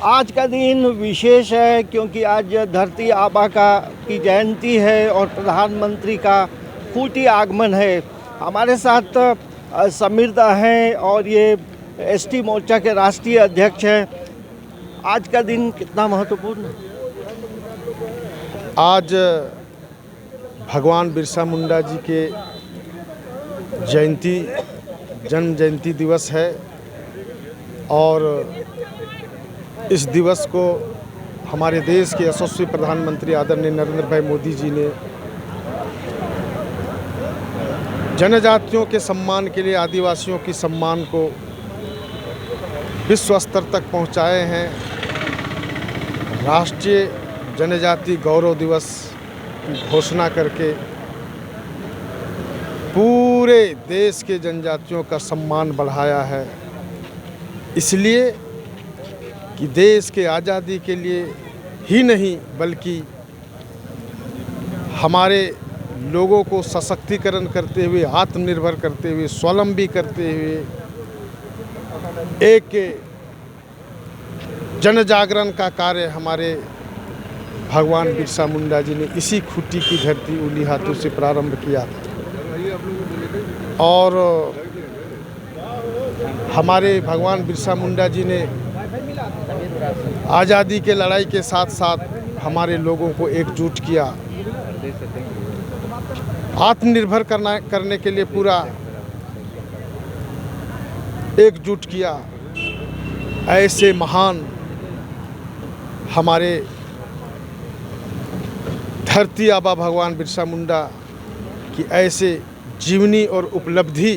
आज का दिन विशेष है क्योंकि आज धरती आबा की जयंती है और प्रधानमंत्री का खूटी आगमन है। हमारे साथ समीरदा हैं और ये एसटी मोर्चा के राष्ट्रीय अध्यक्ष हैं। आज का दिन कितना महत्वपूर्ण है? आज भगवान बिरसा मुंडा जी के जन्म जयंती दिवस है और इस दिवस को हमारे देश के यशस्वी प्रधानमंत्री आदरणीय नरेंद्र भाई मोदी जी ने जनजातियों के सम्मान के लिए, आदिवासियों की सम्मान को विश्व स्तर तक पहुंचाए हैं। राष्ट्रीय जनजाति गौरव दिवस की घोषणा करके पूरे देश के जनजातियों का सम्मान बढ़ाया है, इसलिए कि देश के आज़ादी के लिए ही नहीं बल्कि हमारे लोगों को सशक्तिकरण करते हुए, आत्मनिर्भर करते हुए, स्वावलंबी करते हुए एक जन जागरण का कार्य हमारे भगवान बिरसा मुंडा जी ने इसी खूटी की धरती उली हाथों से प्रारंभ किया था। और हमारे भगवान बिरसा मुंडा जी ने आज़ादी के लड़ाई के साथ साथ हमारे लोगों को एकजुट किया, आत्मनिर्भर करने के लिए पूरा एकजुट किया। ऐसे महान हमारे धरती आबा भगवान बिरसा मुंडा की ऐसे जीवनी और उपलब्धि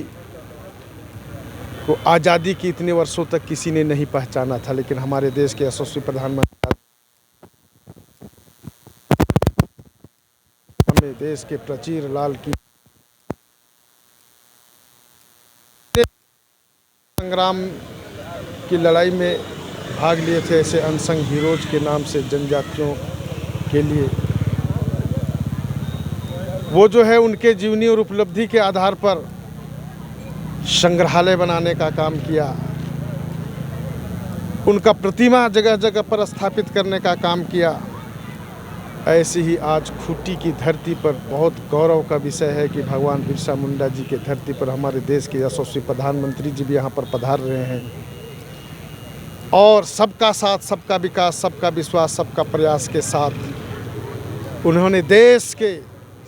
को आज़ादी की इतने वर्षों तक किसी ने नहीं पहचाना था, लेकिन हमारे देश के यशस्वी प्रधानमंत्री हमें देश के प्रचीर लाल की संग्राम की लड़ाई में भाग लिए थे। ऐसे अनसंग हीरोज के नाम से जनजातियों के लिए वो जो है उनके जीवनी और उपलब्धि के आधार पर संग्रहालय बनाने का काम किया, उनका प्रतिमा जगह जगह पर स्थापित करने का काम किया। ऐसे ही आज खूटी की धरती पर बहुत गौरव का विषय है कि भगवान बिरसा मुंडा जी के धरती पर हमारे देश के यशस्वी प्रधानमंत्री जी भी यहाँ पर पधार रहे हैं और सबका साथ, सबका विकास, सबका विश्वास, सबका प्रयास के साथ उन्होंने देश के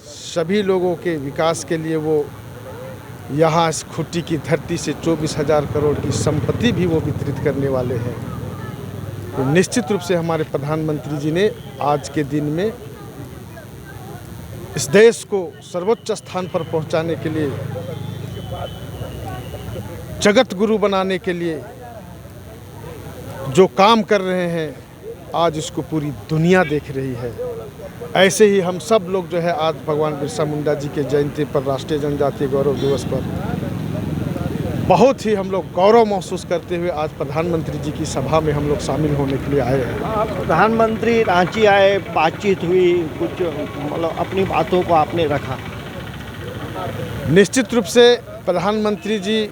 सभी लोगों के विकास के लिए वो यहाँ इस खूटी की धरती से 24,000 करोड़ की संपत्ति भी वो वितरित करने वाले हैं। तो निश्चित रूप से हमारे प्रधानमंत्री जी ने आज के दिन में इस देश को सर्वोच्च स्थान पर पहुंचाने के लिए, जगत गुरु बनाने के लिए जो काम कर रहे हैं, आज इसको पूरी दुनिया देख रही है। ऐसे ही हम सब लोग जो है आज भगवान बिरसा मुंडा जी के जयंती पर, राष्ट्रीय जनजातीय गौरव दिवस पर बहुत ही हम लोग गौरव महसूस करते हुए आज प्रधानमंत्री जी की सभा में हम लोग शामिल होने के लिए आए हैं। प्रधानमंत्री रांची आए, बातचीत हुई, कुछ मतलब अपनी बातों को आपने रखा। निश्चित रूप से प्रधानमंत्री जी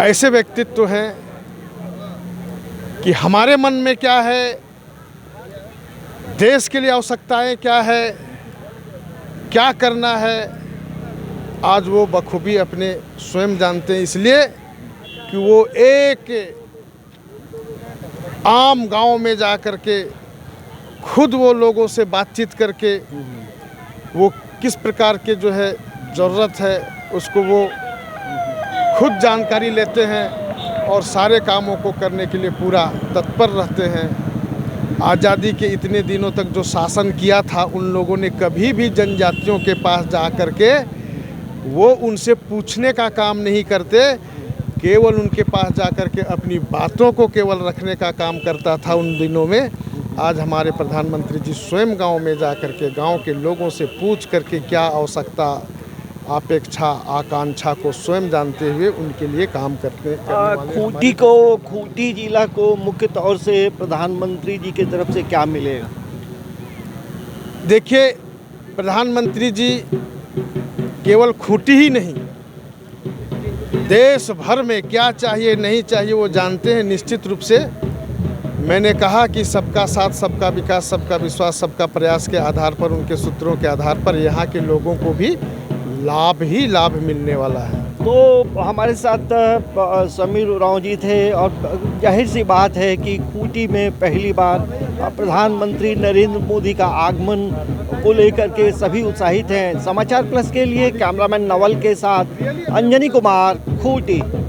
ऐसे व्यक्तित्व हैं कि हमारे मन में क्या है, देश के लिए आवश्यकताएं क्या है, क्या करना है, आज वो बखूबी अपने स्वयं जानते हैं। इसलिए कि वो एक आम गांव में जा कर के खुद वो लोगों से बातचीत करके वो किस प्रकार के जो है ज़रूरत है उसको वो खुद जानकारी लेते हैं और सारे कामों को करने के लिए पूरा तत्पर रहते हैं। आज़ादी के इतने दिनों तक जो शासन किया था, उन लोगों ने कभी भी जनजातियों के पास जा कर के वो उनसे पूछने का काम नहीं करते, केवल उनके पास जा कर के अपनी बातों को केवल रखने का काम करता था उन दिनों में। आज हमारे प्रधानमंत्री जी स्वयं गांव में जा कर के गाँव के लोगों से पूछ कर के क्या आवश्यकता, अपेक्षा, आकांक्षा को स्वयं जानते हुए उनके लिए काम करने खूटी जिला को मुख्य तौर से प्रधानमंत्री जी की तरफ से क्या मिलेगा? देखिए, प्रधानमंत्री जी केवल खूटी ही नहीं, देश भर में क्या चाहिए नहीं चाहिए वो जानते हैं। निश्चित रूप से मैंने कहा कि सबका साथ, सबका विकास, सबका विश्वास, सबका प्रयास के आधार पर, उनके सूत्रों के आधार पर यहाँ के लोगों को भी लाभ ही लाभ मिलने वाला है। तो हमारे साथ समीर उरांव जी थे और जाहिर सी बात है कि खूंटी में पहली बार प्रधानमंत्री नरेंद्र मोदी का आगमन को लेकर के सभी उत्साहित हैं। समाचार प्लस के लिए कैमरामैन नवल के साथ अंजनी कुमार, खूंटी।